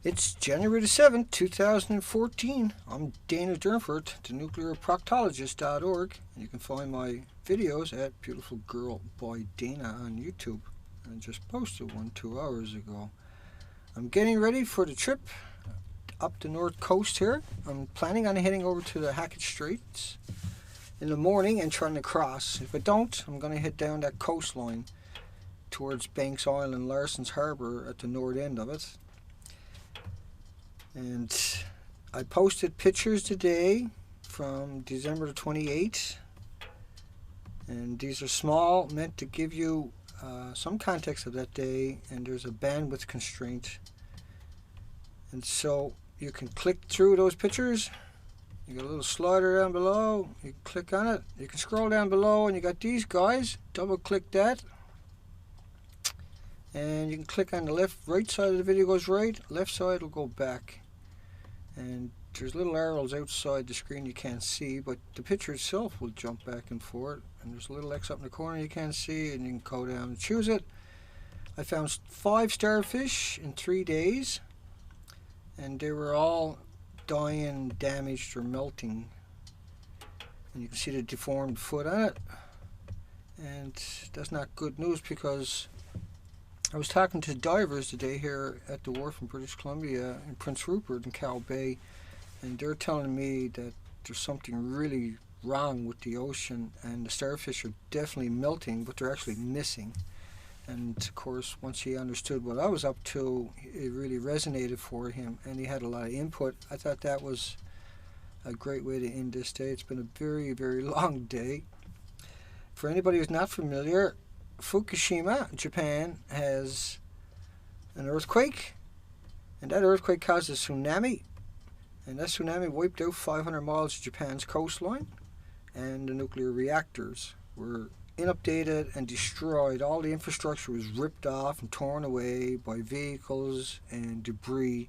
It's January the 7th, 2014. I'm Dana Durnford, thenuclearproctologist.org. And you can find my videos at Beautiful Girl by Dana on YouTube. I just posted one 2 hours ago. I'm getting ready for the trip up the north coast here. I'm planning on heading over to the Hackett Straits in the morning and trying to cross. If I don't, I'm going to head down that coastline towards Banks Island and Larson's Harbour at the north end of it. And I posted pictures today from December 28th, and these are small, meant to give you some context of that day, and there's a bandwidth constraint, and so you can click through those pictures. You got a little slider down below, you can click on it, you can scroll down below, and you got these guys, double click that, and you can click on the right side of the video goes right, left side will go back. And there's little arrows outside the screen you can't see, but the picture itself will jump back and forth. And there's a little X up in the corner you can't see, and you can go down and choose it. I found 5 starfish in 3 days, and they were all dying, damaged, or melting. And you can see the deformed foot on it. And that's not good news, because I was talking to divers today here at the wharf in British Columbia in Prince Rupert and Cow Bay, and they're telling me that there's something really wrong with the ocean, and the starfish are definitely melting, but they're actually missing. And of course, once he understood what I was up to, it really resonated for him, and he had a lot of input. I thought that was a great way to end this day. It's been a very, very long day. For anybody who's not familiar, Fukushima, Japan, has an earthquake, and that earthquake caused a tsunami, and that tsunami wiped out 500 miles of Japan's coastline, and the nuclear reactors were inundated and destroyed. All the infrastructure was ripped off and torn away by vehicles and debris.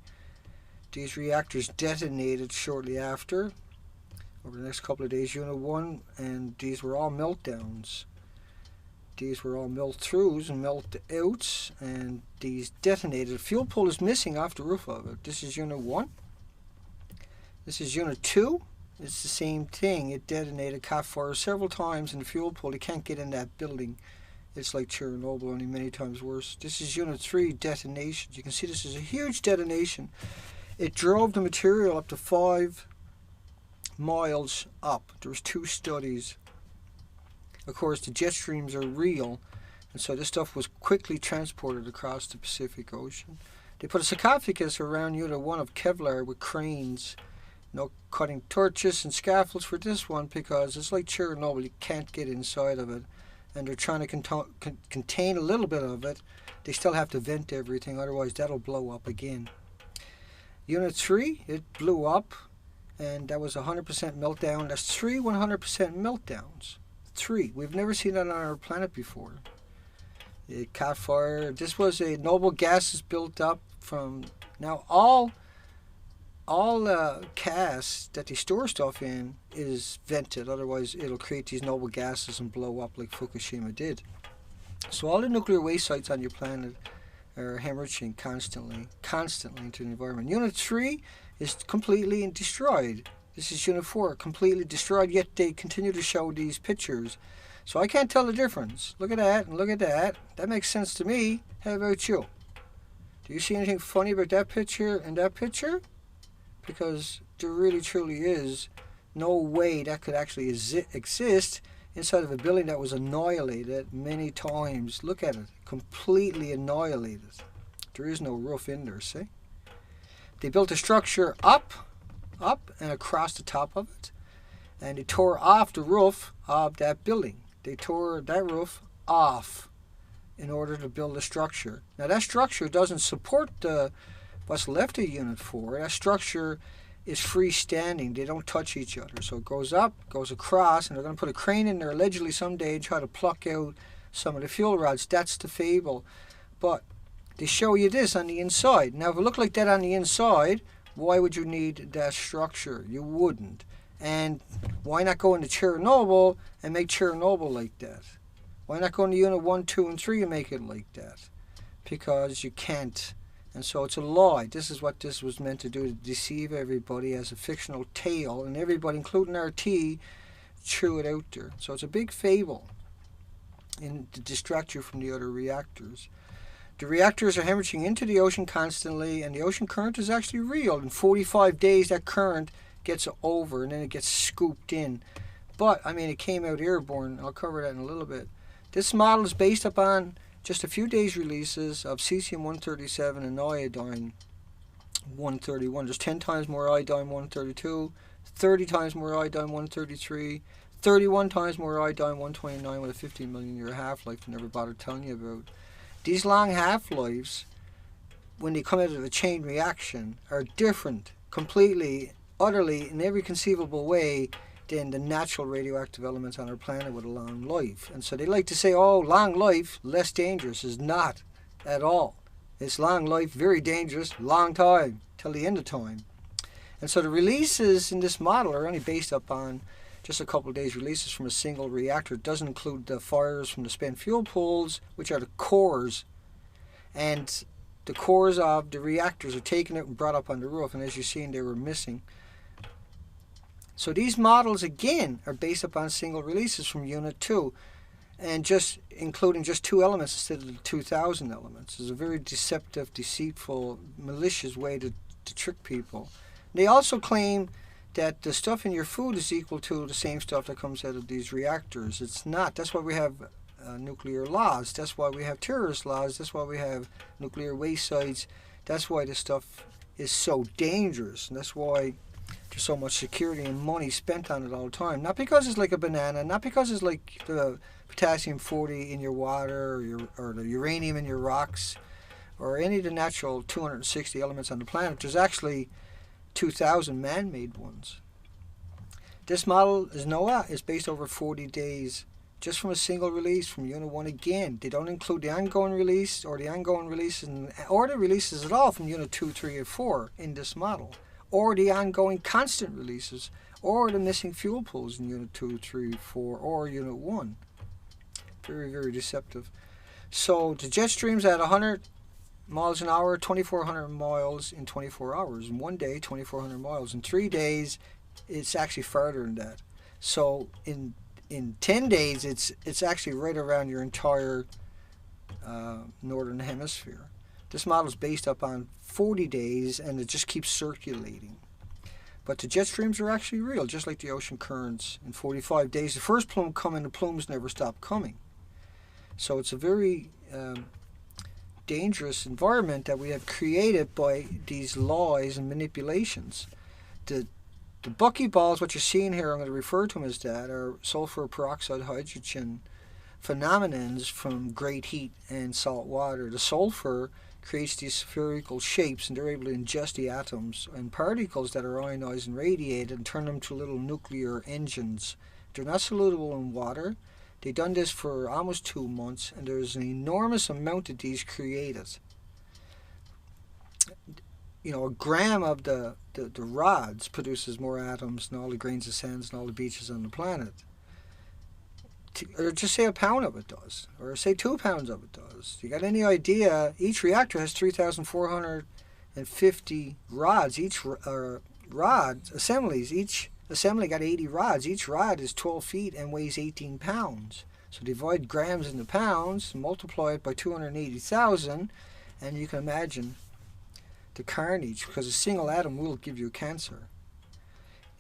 These reactors detonated shortly after, over the next couple of days, Unit 1, and these were all meltdowns. These were all melt-throughs and melt-outs, and these detonated. Fuel pool is missing off the roof of it. This is Unit 1. This is Unit 2. It's the same thing. It detonated, caught fire several times in the fuel pool. You can't get in that building. It's like Chernobyl, only many times worse. This is Unit 3, detonations. You can see this is a huge detonation. It drove the material up to 5 miles up. There was 2 studies. Of course, the jet streams are real, and so this stuff was quickly transported across the Pacific Ocean. They put a sarcophagus around Unit 1 of Kevlar with cranes, cutting torches and scaffolds for this one, because it's like Chernobyl, you can't get inside of it, and they're trying to contain a little bit of it. They still have to vent everything, otherwise that'll blow up again. Unit 3, it blew up, and that was 100% meltdown. That's 3 100% meltdowns. 3. We've never seen that on our planet before. It caught fire. This was a noble gases built up from. Now all casks that they store stuff in is vented. Otherwise, it'll create these noble gases and blow up like Fukushima did. So all the nuclear waste sites on your planet are hemorrhaging constantly into the environment. Unit 3 is completely destroyed. This is Unit 4, completely destroyed, yet they continue to show these pictures. So I can't tell the difference. Look at that and look at that. That makes sense to me. How about you? Do you see anything funny about that picture and that picture? Because there really truly is no way that could actually exist inside of a building that was annihilated many times. Look at it, completely annihilated. There is no roof in there, see? They built a structure up and across the top of it, and they tore off the roof of that building. They tore that roof off in order to build a structure. Now that structure doesn't support what's left of Unit 4. That structure is freestanding. They don't touch each other. So it goes up, goes across, and they're going to put a crane in there allegedly someday and try to pluck out some of the fuel rods. That's the fable. But they show you this on the inside. Now if it looked like that on the inside, why would you need that structure? You wouldn't. And why not go into Chernobyl and make Chernobyl like that? Why not go into Unit 1, 2, and 3 and make it like that? Because you can't. And so it's a lie. This is what this was meant to do, to deceive everybody as a fictional tale, and everybody, including RT, threw it out there. So it's a big fable and to distract you from the other reactors. The reactors are hemorrhaging into the ocean constantly, and the ocean current is actually real. In 45 days, that current gets over, and then it gets scooped in. But, I mean, it came out airborne. I'll cover that in a little bit. This model is based upon just a few days' releases of cesium-137 and iodine-131. There's 10 times more iodine-132, 30 times more iodine-133, 31 times more iodine-129 with a 15 million year half-life I never bothered telling you about. These long half-lives, when they come out of a chain reaction, are different completely, utterly, in every conceivable way than the natural radioactive elements on our planet with a long life. And so they like to say, oh, long life, less dangerous. Is not at all. It's long life, very dangerous, long time, till the end of time. And so the releases in this model are only based upon just a couple of days releases from a single reactor. It doesn't include the fires from the spent fuel pools, which are the cores. And the cores of the reactors are taken out and brought up on the roof. And as you've seen, they were missing. So these models, again, are based upon single releases from Unit 2, and just including just 2 elements instead of the 2,000 elements. It's a very deceptive, deceitful, malicious way to trick people. They also claim that the stuff in your food is equal to the same stuff that comes out of these reactors. It's not. That's why we have nuclear laws. That's why we have terrorist laws. That's why we have nuclear waste sites. That's why this stuff is so dangerous, and that's why there's so much security and money spent on it all the time. Not because it's like a banana, not because it's like the potassium-40 in your water or the uranium in your rocks or any of the natural 260 elements on the planet. There's actually 2,000 man-made ones. This model is NOAA is based over 40 days just from a single release from Unit 1 again. They don't include the ongoing release or the ongoing releases or the releases at all from Unit 2, 3, or 4 in this model, or the ongoing constant releases, or the missing fuel pools in Unit 2, 3, 4, or Unit 1. Very, very deceptive. So the jet streams at 100 miles an hour, 2,400 miles in 24 hours. In 1 day, 2,400 miles. In 3 days, it's actually farther than that. So in 10 days, it's actually right around your entire northern hemisphere. This model is based upon 40 days, and it just keeps circulating. But the jet streams are actually real, just like the ocean currents. In 45 days, the first plume come and the plumes never stop coming. So it's a very dangerous environment that we have created by these lies and manipulations. The buckyballs, what you're seeing here, I'm going to refer to them as that, are sulfur peroxide hydrogen phenomenons from great heat and salt water. The sulfur creates these spherical shapes, and they're able to ingest the atoms and particles that are ionized and radiated and turn them to little nuclear engines. They're not soluble in water. They've done this for almost 2 months, and there's an enormous amount of these created. You know, a gram of the rods produces more atoms than all the grains of sands and all the beaches on the planet. Or just say a pound of it does, or say 2 pounds of it does. You got any idea? Each reactor has 3,450 rods. Each rod assemblies. Each assembly got 80 rods. Each rod is 12 feet and weighs 18 pounds. So divide grams into pounds, multiply it by 280,000, and you can imagine the carnage, because a single atom will give you cancer.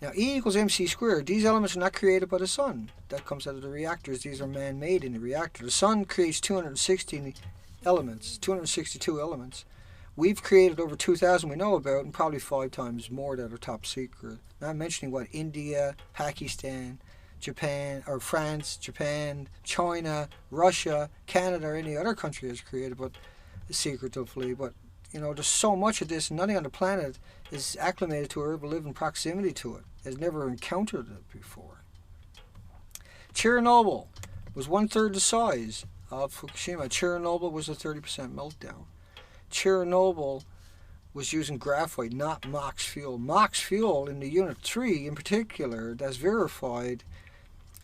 Now, E equals mc squared. These elements are not created by the sun. That comes out of the reactors. These are man-made in the reactor. The sun creates 260 elements, 262 elements. We've created over 2,000 we know about, and probably 5 times more that are top secret. Not mentioning what India, Pakistan, Japan, or France, Japan, China, Russia, Canada, or any other country has created, but secretively. But you know, there's so much of this, and nothing on the planet is acclimated to or able to live in proximity to it. Has never encountered it before. Chernobyl was 1/3 the size of Fukushima. Chernobyl was a 30% meltdown. Chernobyl was using graphite, not MOX fuel. MOX fuel in the Unit 3 in particular, that's verified,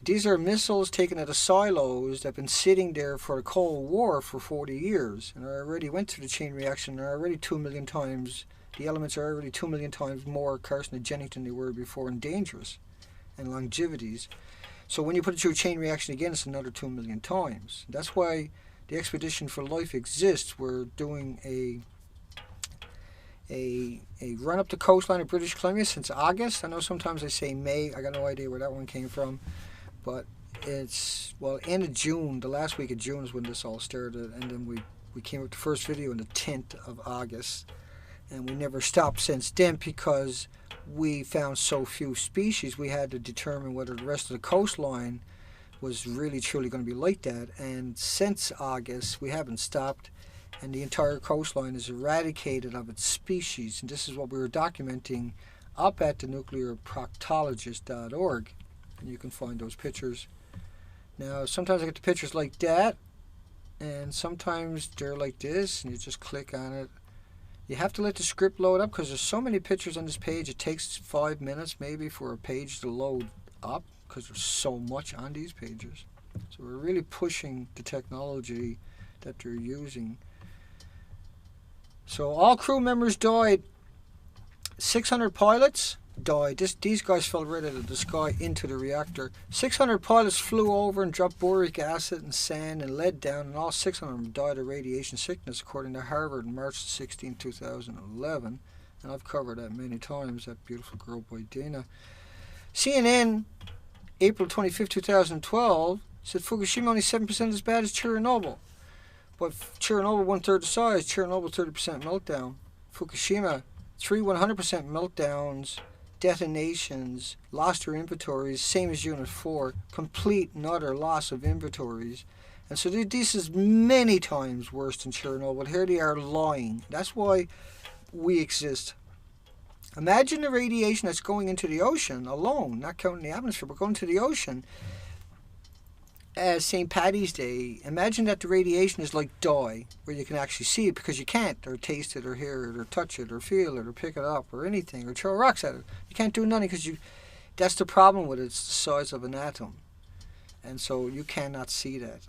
These are missiles taken out of silos that have been sitting there for the Cold War for 40 years and are already went through the chain reaction. They're already 2 million times, the elements are already 2 million times more carcinogenic than they were before and dangerous and longevities. So when you put it through a chain reaction again, it's another 2 million times. That's why the Expedition for Life exists. We're doing a run up the coastline of British Columbia since August. I know sometimes I say May. I got no idea where that one came from. But it's, well, end of June, the last week of June is when this all started. And then we came up with the first video on the 10th of August. And we never stopped since then because we found so few species. We had to determine whether the rest of the coastline was really truly going to be like that. And since August, we haven't stopped. And the entire coastline is eradicated of its species. And this is what we were documenting up at the nuclearproctologist.org. And you can find those pictures. Now, sometimes I get the pictures like that. And sometimes they're like this. And you just click on it. You have to let the script load up because there's so many pictures on this page. It takes 5 minutes maybe for a page to load up because there's so much on these pages. So we're really pushing the technology that they're using. So all crew members died. 600 pilots died. These guys fell right out of the sky into the reactor. 600 pilots flew over and dropped boric acid and sand and lead down, and all 600 of them died of radiation sickness, according to Harvard on March 16, 2011. And I've covered that many times, that beautiful girl by Dana. CNN, April 25, 2012, said Fukushima only 7% as bad as Chernobyl. But Chernobyl 1/3 the size, Chernobyl 30% meltdown. Fukushima, 100% meltdowns, detonations, lost their inventories, same as Unit 4, complete and utter loss of inventories. And so this is many times worse than Chernobyl. Here they are lying. That's why we exist. Imagine the radiation that's going into the ocean alone, not counting the atmosphere, but going to the ocean. As St. Paddy's Day, imagine that the radiation is like dye, where you can actually see it because you can't, or taste it, or hear it, or touch it, or feel it, or pick it up, or anything, or throw rocks at it. You can't do nothing because that's the problem with it. It's the size of an atom. And so you cannot see that.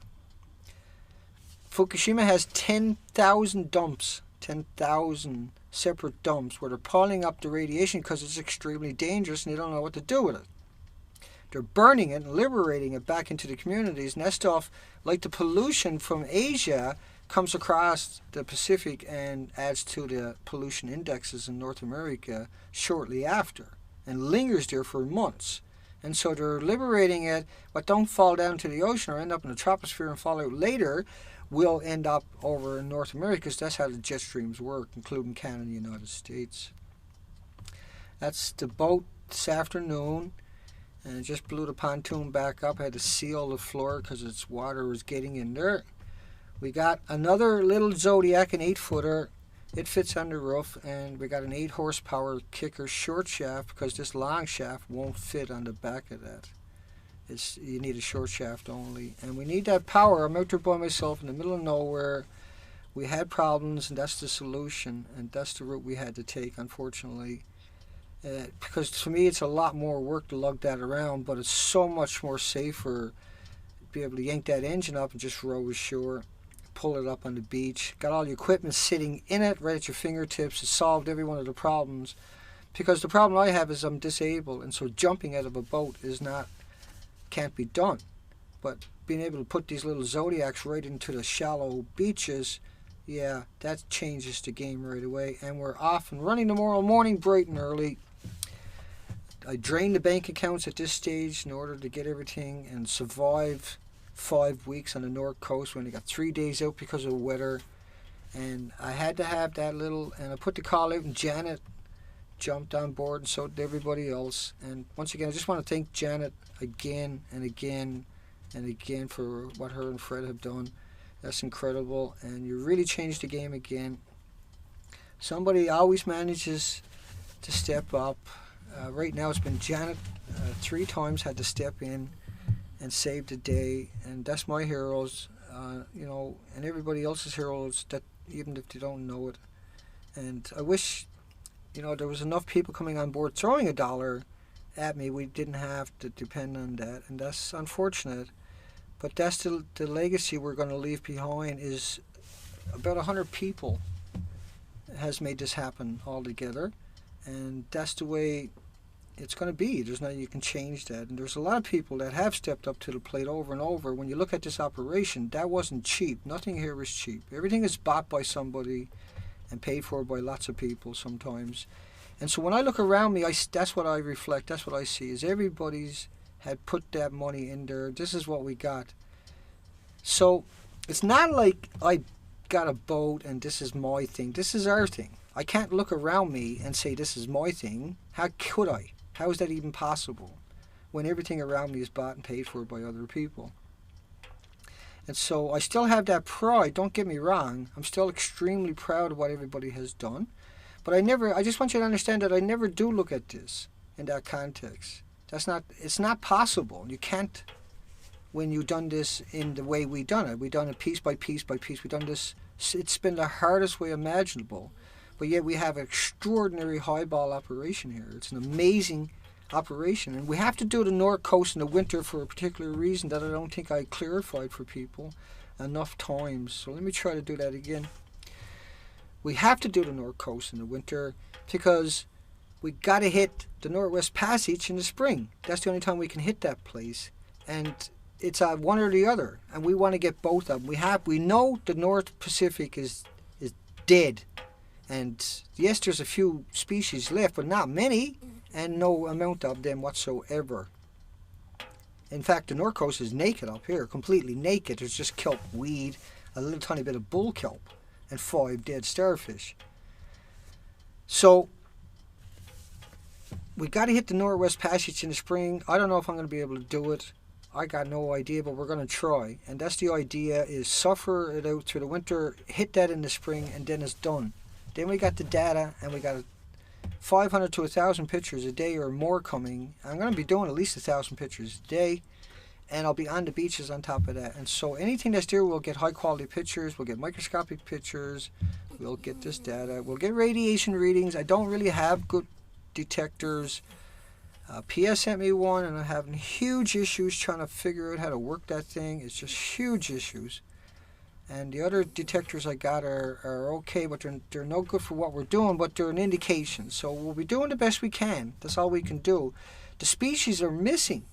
Fukushima has 10,000 dumps, 10,000 separate dumps where they're piling up the radiation because it's extremely dangerous and they don't know what to do with it. They're burning it and liberating it back into the communities. And that stuff, like the pollution from Asia, comes across the Pacific and adds to the pollution indexes in North America shortly after and lingers there for months. And so they're liberating it, but don't fall down to the ocean or end up in the troposphere and fall out later, will end up over in North America because that's how the jet streams work, including Canada and the United States. That's the boat this afternoon. And it just blew the pontoon back up. I had to seal the floor because its water was getting in there. We got another little Zodiac, an 8-footer. It fits on the roof. And we got an 8 horsepower kicker short shaft because this long shaft won't fit on the back of that. You need a short shaft only. And we need that power. I'm out there by myself in the middle of nowhere. We had problems, and that's the solution. And that's the route we had to take, unfortunately. Because to me it's a lot more work to lug that around, but it's so much more safer to be able to yank that engine up and just row ashore, pull it up on the beach. Got all the equipment sitting in it right at your fingertips. It solved every one of the problems. Because the problem I have is I'm disabled, and so jumping out of a boat can't be done. But being able to put these little Zodiacs right into the shallow beaches, yeah, that changes the game right away. And we're off and running tomorrow morning bright and early. I drained the bank accounts at this stage in order to get everything and survive 5 weeks on the North Coast when I got 3 days out because of weather. And I had to have that little, and I put the call out, and Janet jumped on board, and so did everybody else. And once again, I just want to thank Janet again and again and again for what her and Fred have done. That's incredible, and you really changed the game again. Somebody always manages to step up. Right now it's been Janet 3 times had to step in and save the day, and that's my heroes, and everybody else's heroes, that even if they don't know it. And I wish, there was enough people coming on board throwing $1 at me. We didn't have to depend on that, and that's unfortunate. But that's the legacy we're going to leave behind. Is about 100 people has made this happen altogether, and that's the way it's going to be. There's no you can change that, and there's a lot of people that have stepped up to the plate over and over. When you look at this operation, that wasn't cheap. Nothing here is cheap. Everything is bought by somebody and paid for by lots of people sometimes. And so when I look around me, that's what I reflect. That's what I see. Is everybody's had put that money in there. This is what we got. So it's not like I got a boat and this is my thing. This is our thing. I can't look around me and say this is my thing. How could I? How is that even possible when everything around me is bought and paid for by other people? And so I still have that pride, don't get me wrong. I'm still extremely proud of what everybody has done. But I just want you to understand that I never do look at this in that context. It's not possible. You can't, when you've done this in the way we've done it. We've done it piece by piece by piece. We've done this, it's been the hardest way imaginable. But yet we have an extraordinary highball operation here. It's an amazing operation. And we have to do the North Coast in the winter for a particular reason that I don't think I clarified for people enough times. So let me try to do that again. We have to do the North Coast in the winter because we got to hit the Northwest Passage in the spring. That's the only time we can hit that place. And it's one or the other. And we want to get both of them. We know the North Pacific is dead. And yes, there's a few species left, but not many, and no amount of them whatsoever. In fact, the North Coast is naked up here, completely naked. There's just kelp weed, a little tiny bit of bull kelp, and 5 dead starfish. So, we got to hit the Northwest Passage in the spring. I don't know if I'm going to be able to do it. I got no idea, but we're going to try. And that's the idea, is suffer it out through the winter, hit that in the spring, and then it's done. Then we got the data, and we got 500 to 1,000 pictures a day or more coming. I'm going to be doing at least 1,000 pictures a day, and I'll be on the beaches on top of that. And so anything that's there, we'll get high-quality pictures, we'll get microscopic pictures, we'll get this data, we'll get radiation readings. I don't really have good detectors. PS sent me one, and I'm having huge issues trying to figure out how to work that thing. It's just huge issues. And the other detectors I got are okay, but they're no good for what we're doing, but they're an indication. So we'll be doing the best we can. That's all we can do. The species are missing.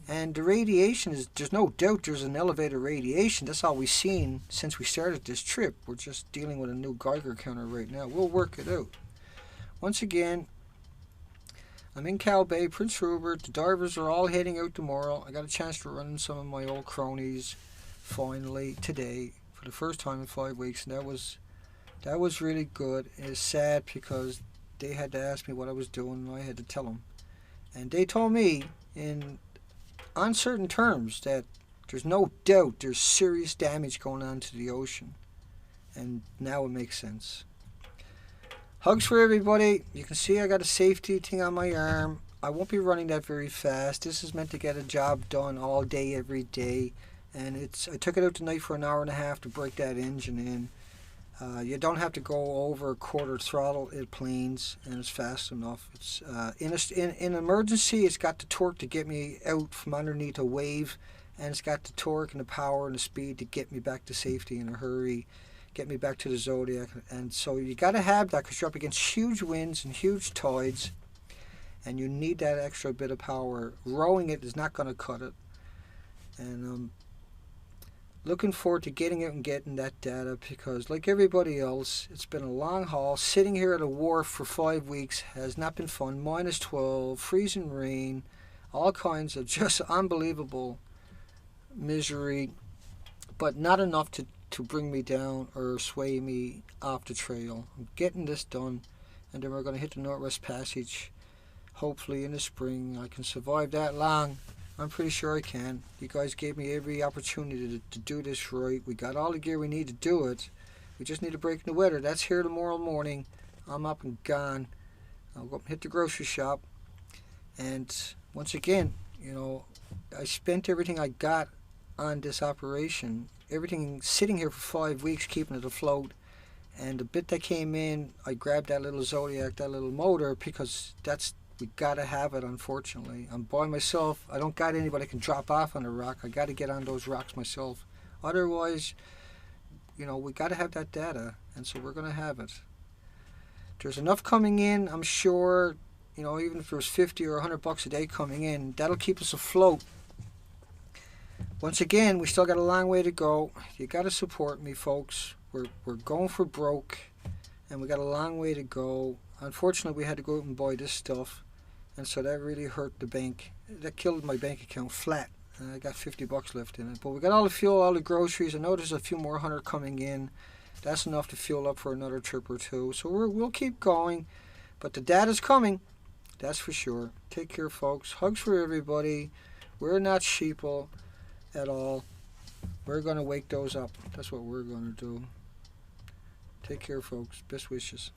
And the radiation there's no doubt there's an elevated radiation. That's all we've seen since we started this trip. We're just dealing with a new Geiger counter right now. We'll work it out. Once again, I'm in Cow Bay, Prince Rupert. The divers are all heading out tomorrow. I got a chance to run some of my old cronies finally today for the first time in 5 weeks, and that was really good. It's sad because they had to ask me what I was doing, and I had to tell them, and they told me in uncertain terms that there's no doubt there's serious damage going on to the ocean, and now it makes sense. Hugs for everybody. You can see I got a safety thing on my arm. I won't be running that very fast. This is meant to get a job done all day every day. And I took it out tonight for an hour and a half to break that engine in. You don't have to go over quarter throttle at planes, and it's fast enough. It's in emergency, it's got the torque to get me out from underneath a wave, and it's got the torque and the power and the speed to get me back to safety in a hurry, get me back to the Zodiac. And so you got to have that because you're up against huge winds and huge tides, and you need that extra bit of power. Rowing it is not going to cut it. And looking forward to getting out and getting that data because, like everybody else, it's been a long haul. Sitting here at a wharf for 5 weeks has not been fun. -12, freezing rain, all kinds of just unbelievable misery, but not enough to bring me down or sway me off the trail. I'm getting this done, and then we're going to hit the Northwest Passage, hopefully in the spring. I can survive that long. I'm pretty sure I can. You guys gave me every opportunity to do this right. We got all the gear we need to do it. We just need a break in the weather. That's here tomorrow morning. I'm up and gone. I'll go up and hit the grocery shop. And once again, you know, I spent everything I got on this operation. Everything sitting here for 5 weeks, keeping it afloat. And the bit that came in, I grabbed that little Zodiac, that little motor, because that's We gotta have it, unfortunately. I'm by myself. I don't got anybody can drop off on the rock. I gotta get on those rocks myself. Otherwise, we gotta have that data, and so we're gonna have it. There's enough coming in, I'm sure. Even if there's 50 or $100 a day coming in, that'll keep us afloat. Once again, we still got a long way to go. You gotta support me, folks. We're going for broke, and we got a long way to go. Unfortunately, we had to go out and buy this stuff, and so that really hurt the bank. That killed my bank account flat. I got $50 left in it, but we got all the fuel, all the groceries. I know there's a few more 100 coming in. That's enough to fuel up for another trip or two. So we'll keep going, but the data's coming. That's for sure. Take care, folks. Hugs for everybody. We're not sheeple at all. We're gonna wake those up. That's what we're gonna do. Take care, folks. Best wishes.